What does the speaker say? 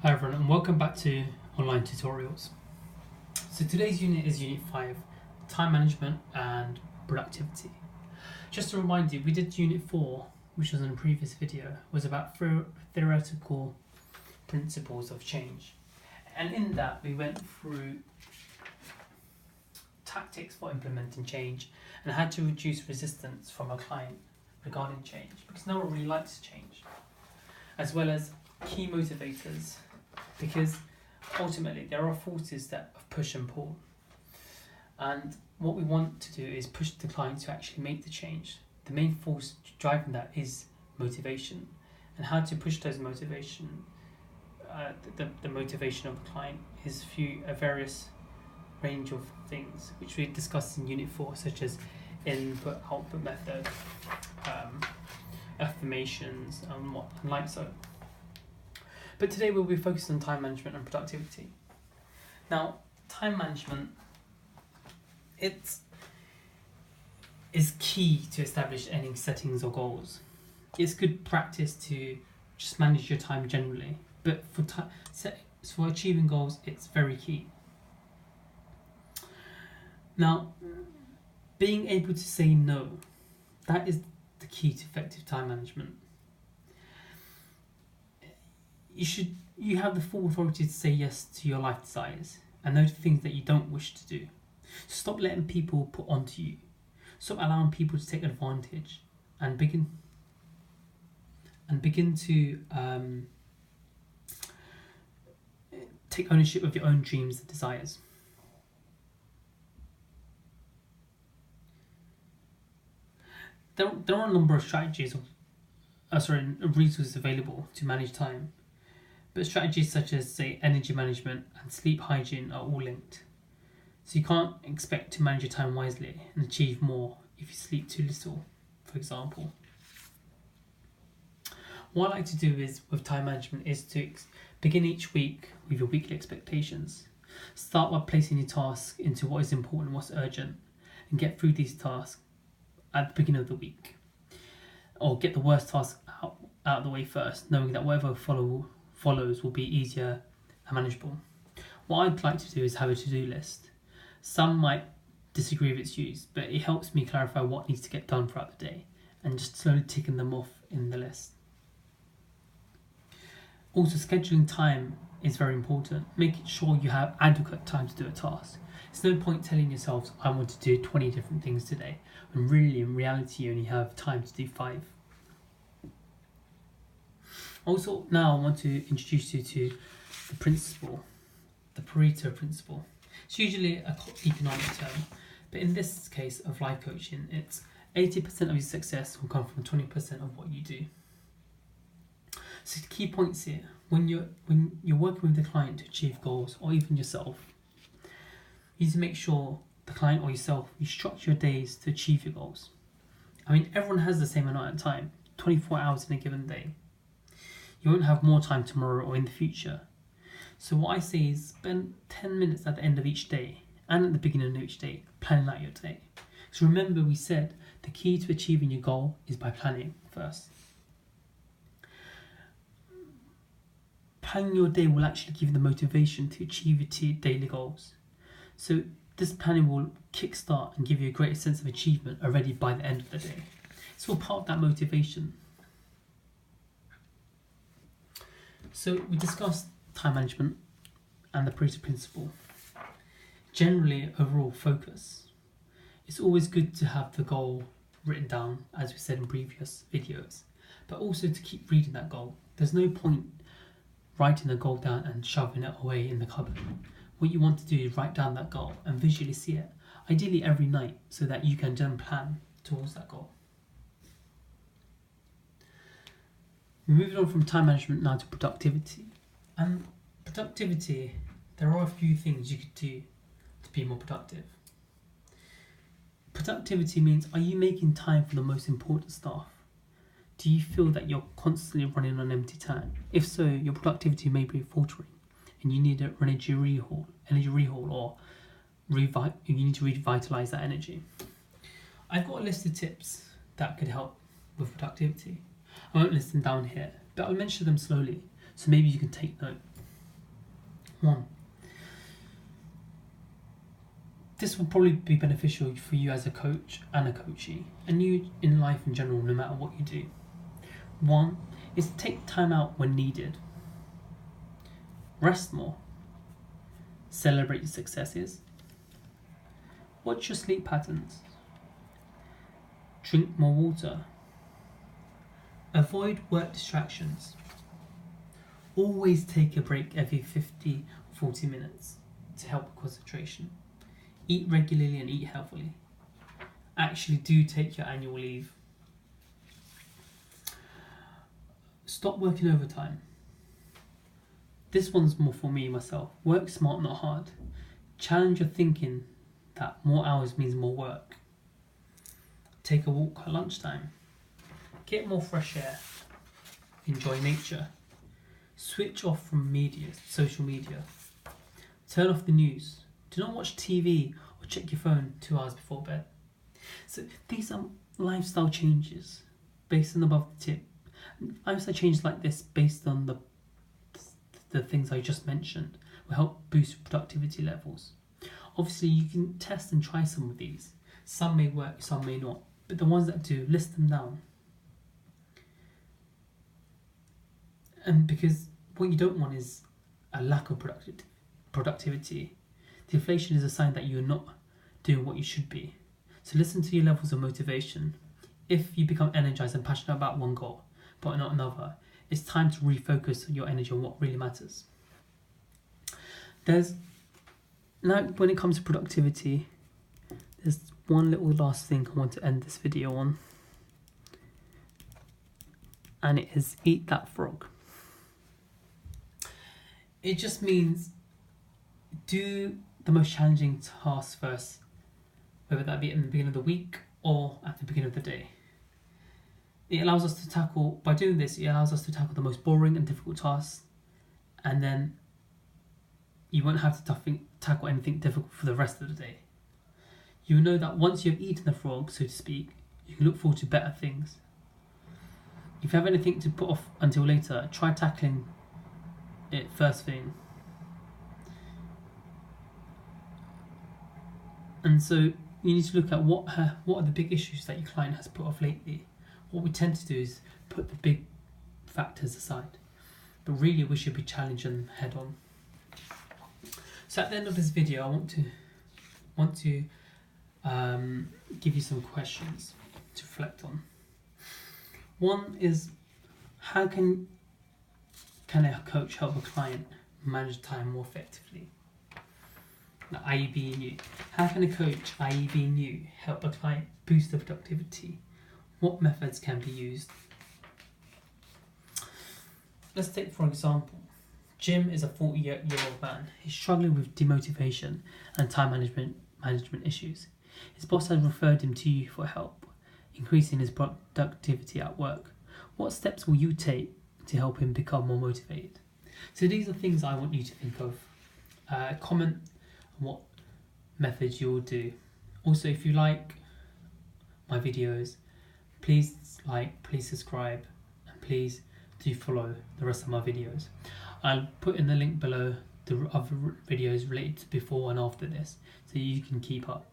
Hi everyone and welcome back to online tutorials. So today's unit is unit 5, time management and productivity. Just to remind you, we did unit 4, which was in a previous video, was about theoretical principles of change. And in that we went through tactics for implementing change and how to reduce resistance from a client regarding change, because no one really likes change, as well as key motivators, because ultimately there are forces that push and pull, and what we want to do is push the client to actually make the change. The main force driving that is motivation, and how to push those motivation, the motivation of the client is a various range of things which we discussed in unit 4, such as input output method, affirmations and like so. But today we'll be focused on time management and productivity. Now, time management, it is key to establish any settings or goals. It's good practice to just manage your time generally, but for achieving goals, it's very key. Now, being able to say no, that is the key to effective time management. You have the full authority to say yes to your life desires and those things that you don't wish to do. Stop letting people put onto you. Stop allowing people to take advantage, and begin to take ownership of your own dreams and desires. There are a number of strategies resources available to manage time, but strategies such as, say, energy management and sleep hygiene are all linked. So you can't expect to manage your time wisely and achieve more if you sleep too little, for example. What I like to do with time management is to begin each week with your weekly expectations. Start by placing your tasks into what is important and what's urgent, and get through these tasks at the beginning of the week. Or get the worst task out of the way first, knowing that whatever follows will be easier and manageable. What I'd like to do is have a to-do list. Some might disagree with its use, but it helps me clarify what needs to get done throughout the day and just slowly ticking them off in the list. Also, scheduling time is very important, making sure you have adequate time to do a task. It's no point telling yourselves, I want to do 20 different things today, when really in reality you only have time to do 5. Also, now I want to introduce you to the principle, the Pareto principle. It's usually an economic term, but in this case of life coaching, it's 80% of your success will come from 20% of what you do. So the key points here, when you're working with the client to achieve goals, or even yourself, you need to make sure the client or yourself, you structure your days to achieve your goals. I mean, everyone has the same amount of time, 24 hours in a given day. You won't have more time tomorrow or in the future. So what I say is spend 10 minutes at the end of each day and at the beginning of each day planning out your day. So remember, we said the key to achieving your goal is by planning first. Planning your day will actually give you the motivation to achieve your daily goals. So this planning will kickstart and give you a greater sense of achievement already by the end of the day. It's all part of that motivation. So we discussed time management and the Pareto principle. Generally, overall focus. It's always good to have the goal written down, as we said in previous videos, but also to keep reading that goal. There's no point writing the goal down and shoving it away in the cupboard. What you want to do is write down that goal and visually see it, ideally every night, so that you can then plan towards that goal. Moving on from time management now to productivity. And productivity, there are a few things you could do to be more productive. Productivity means, are you making time for the most important stuff? Do you feel that you're constantly running on an empty tank? If so, your productivity may be faltering and you need an energy rehaul, or you need to revitalize that energy. I've got a list of tips that could help with productivity. I won't list them down here, but I'll mention them slowly, so maybe you can take note. One, this will probably be beneficial for you as a coach and a coachee, and you in life in general, no matter what you do. One is to take time out when needed. Rest more. Celebrate your successes. Watch your sleep patterns. Drink more water. Avoid work distractions. Always take a break every 50-40 minutes to help with concentration. Eat regularly and eat healthily. Actually do take your annual leave. Stop working overtime. This one's more for me, myself. Work smart, not hard. Challenge your thinking that more hours means more work. Take a walk at lunchtime. Get more fresh air. Enjoy nature. Switch off from social media. Turn off the news. Do not watch TV or check your phone 2 hours before bed. So these are lifestyle changes based on above the tip. Lifestyle changes like this based on the things I just mentioned will help boost productivity levels. Obviously you can test and try some of these. Some may work, some may not. But the ones that do, list them down. And because what you don't want is a lack of productivity. Deflation is a sign that you're not doing what you should be. So listen to your levels of motivation. If you become energized and passionate about one goal, but not another, it's time to refocus your energy on what really matters. Now when it comes to productivity, there's one little last thing I want to end this video on. And it is eat that frog. It just means do the most challenging task first, whether that be in the beginning of the week or at the beginning of the day. It allows us to tackle, by doing this, it allows us to tackle the most boring and difficult tasks, and then you won't have to tackle anything difficult for the rest of the day. You know that once you've eaten the frog, so to speak, you can look forward to better things. If you have anything to put off until later, try tackling it first thing. And so you need to look at what are the big issues that your client has put off lately. What we tend to do is put the big factors aside, but really we should be challenging head on. So at the end of this video, I want to give you some questions to reflect on. One is, how can a coach help a client manage time more effectively? i.e. being you. How can a coach, i.e. being you, help a client boost their productivity? What methods can be used? Let's take for example, Jim is a 40-year-old man. He's struggling with demotivation and time management issues. His boss has referred him to you for help, increasing his productivity at work. What steps will you take to help him become more motivated? So these are things I want you to think of. Comment on what methods you'll do. Also, if you like my videos, please like, please subscribe, and please do follow the rest of my videos. I'll put in the link below the other videos related to before and after this, so you can keep up.